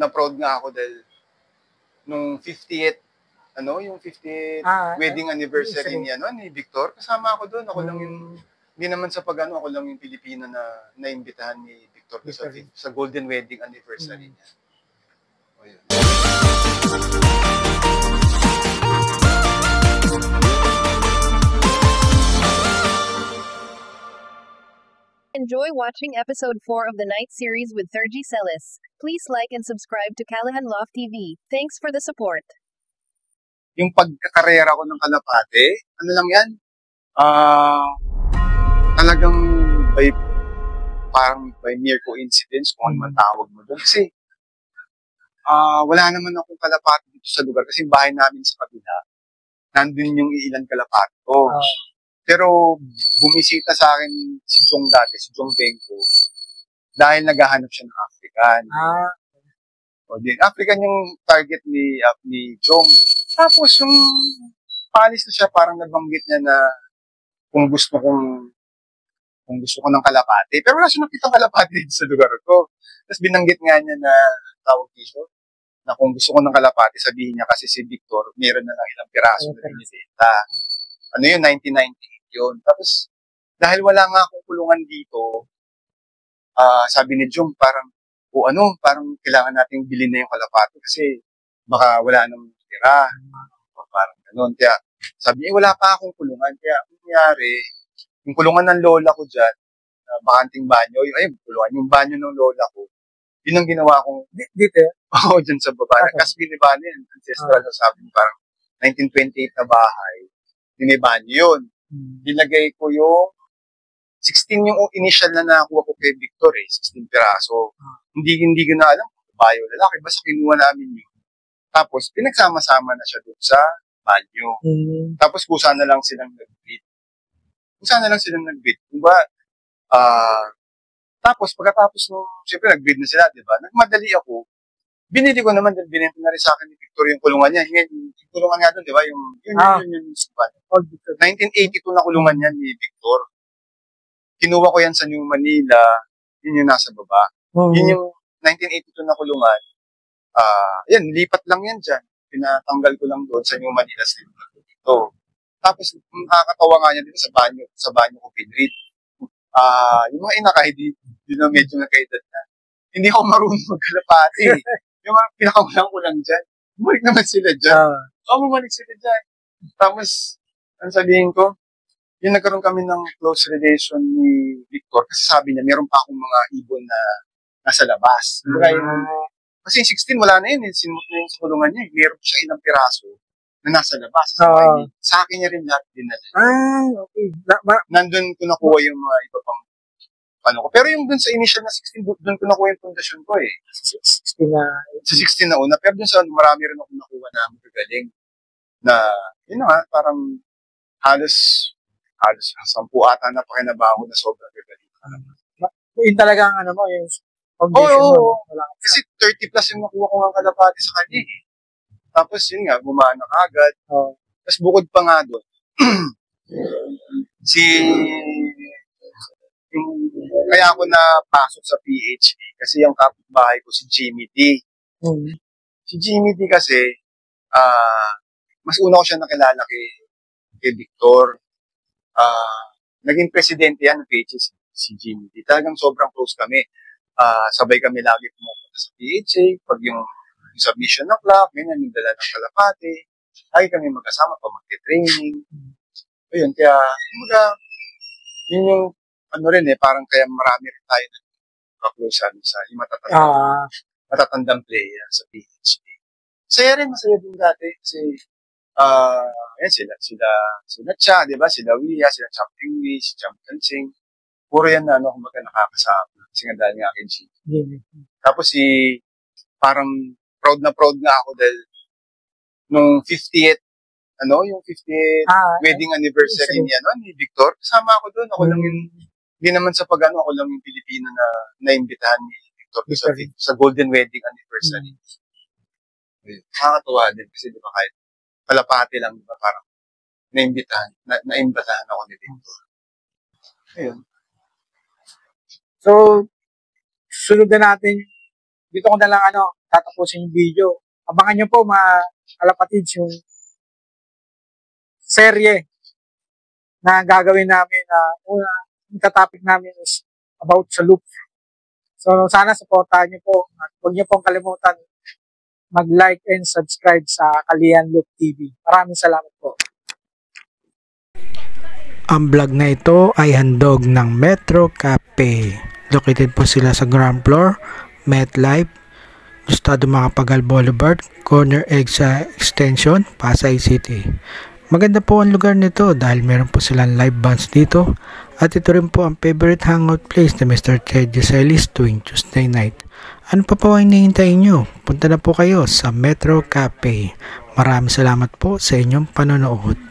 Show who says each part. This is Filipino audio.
Speaker 1: na proud nga ako dahil nung 50th, yung 50th wedding anniversary ni Victor, kasama ako doon. Ako lang yung, hindi naman sa ako lang yung Pilipino na naimbitahan ni Victor sa golden wedding anniversary niya. O yun.
Speaker 2: Enjoy watching episode 4 of the night series with Thurgy Celis. Please like and subscribe to Callahan Loft TV. Thanks for the support.
Speaker 1: Yung pagkakarera ko ng Kalapate, ano lang yan? Talagang parang by mere coincidence kung ano man tawag mo doon. Kasi wala naman akong Kalapate dito sa lugar kasi bahay namin sa kabila, nandun yung ilan Kalapate ko. Pero bumisita sa akin si Jong dati, si Jong Benko, dahil naghahanap siya ng African. African yung target ni Jong. Tapos yung palis na siya, parang nabanggit niya na kung gusto ko ng Kalapate. Pero wala siya nakitang Kalapate dito sa lugar ko. Tapos binanggit nga niya na tawag dito, na kung gusto ko ng Kalapate, sabihin niya kasi si Victor, meron na lang ilang piraso na binibenta. 1998 yun. Tapos, dahil wala nga akong kulungan dito, sabi ni Jung, parang kailangan nating bilhin na yung Kalapate kasi baka wala nang tira. Parang ganun. Kaya, sabi niya, wala pa akong kulungan. Kaya, ang nangyari, yung kulungan ng lola ko dyan, bakanting banyo, yung banyo ng lola ko, yun ang ginawa kong,
Speaker 3: dito?
Speaker 1: Oo, dyan sa baba. Kasi binibano yun, ancestral, sabi niya, parang 1928 na bahay, binibanyo yun. Dinagay ko yung 16 yung initial na nakuha ko kay Victor 16 piraso. Hindi ko na alam kung babae o lalaki, basta kinuha namin yun. Tapos, pinagsama-sama na siya doon sa banyo. Tapos, kusa na lang silang nag-bid. Diba? Tapos, pagkatapos nung, siyempre, nag-bid na sila, diba? Nagmadali ako. Binili ko naman, binenta na rin sa akin ni Victor yung kulungan niya. Yung kulungan nga doon, di ba? Yung 1982 na kulungan niya ni Victor. Kinuha ko yan sa New Manila. Yun yung nasa baba. Yun yung 1982 na kulungan. Yan, lipat lang yan dyan. Pinatanggal ko lang doon sa New Manila Street. Ito. Tapos, nakakatawa nga niya dito sa banyo ko pinread. Yung mga ina kahit di na medyo nagkaedad na. Hindi ako marunong magkalapati. Yung mga pinakawalan ko lang dyan. Bumalik naman sila dyan. Bumalik sila dyan. Tapos, ang sabihin ko, yung nagkaroon kami ng close relation ni Victor, kasi sabi niya, meron pa akong mga ibon na nasa labas. Kasi yung 16, wala na yun. Sinimot na yung kulungan niya. Meron siya ilang piraso na nasa labas. Sa akin niya rin lahat din na.
Speaker 3: Okay.
Speaker 1: Nandun ko nakuha yung mga iba pang Pero yung dun sa initial na 16, dun ko nakuha yung pundasyon ko eh.
Speaker 3: Sa 16
Speaker 1: na una. Pero dun sa marami rin ako nakuha na magagaling. Na, yun nga, parang halos 10 ata na pakinabaho na sobrang gagaling.
Speaker 3: Yun talaga ang yung foundation mo.
Speaker 1: Kasi 30 plus yung nakuha ko ng Kalapate sa kanya eh. Tapos yun nga, bumana agad. Tapos bukod pa nga doon, kaya ako napasok sa PHA kasi yung kapitbahay ko si Jimmy D. Si Jimmy D kasi, mas una ko siya nakilala kay Victor. Naging presidente yan ng PHA si Jimmy D. Talagang sobrang close kami. Sabay kami lagi pumupunta sa PHA. Pag yung submission ng clock, ganyan, yung dala ng Kalapate. Lagi kami magkasama pa magte-training. Ayun, kaya, yun yung parang kaya marami rin tayo na-close sa yung matatandang player sa PHA. Masaya din dati kasi yan sila Cha, di ba? Sila Wia, sila Chap Tingwi, si Cham Kansing. Puro yan na kumbaga nakakasama. Kasi nga dahil nga akin si. Tapos parang proud na ako dahil nung 50th yung 50th wedding anniversary ni Victor, kasama ako doon. Ako lang hindi naman sa ako lang yung Pilipino na naimbitahan ni Victor sa golden wedding anniversary. Nakakatuwa din kasi di ba kahit Kalapate lang, di ba parang naimbitahan ako ni Victor. Ayun.
Speaker 3: So, sunod na natin dito ko na lang tatapusin yung video. Abangan nyo po mga kalapatids yung serye na gagawin namin. Yung topic namin is about sa loop. So sana supportahan nyo po. At huwag nyo pong kalimutan mag-like and subscribe sa Kalihan Loop TV. Maraming salamat po.
Speaker 4: Ang vlog na ito ay handog ng Metro Cafe. Located po sila sa ground floor, MetLife, Gustado Macapagal Boulevard, Corner Egsa Extension, Pasay City. Maganda po ang lugar nito dahil meron po silang live bands dito at ito rin po ang favorite hangout place ni Mr. Ted Giselis tuwing Tuesday night. Ano pa po ang hinihintay nyo? Punta na po kayo sa Metro Cafe. Maraming salamat po sa inyong panonood.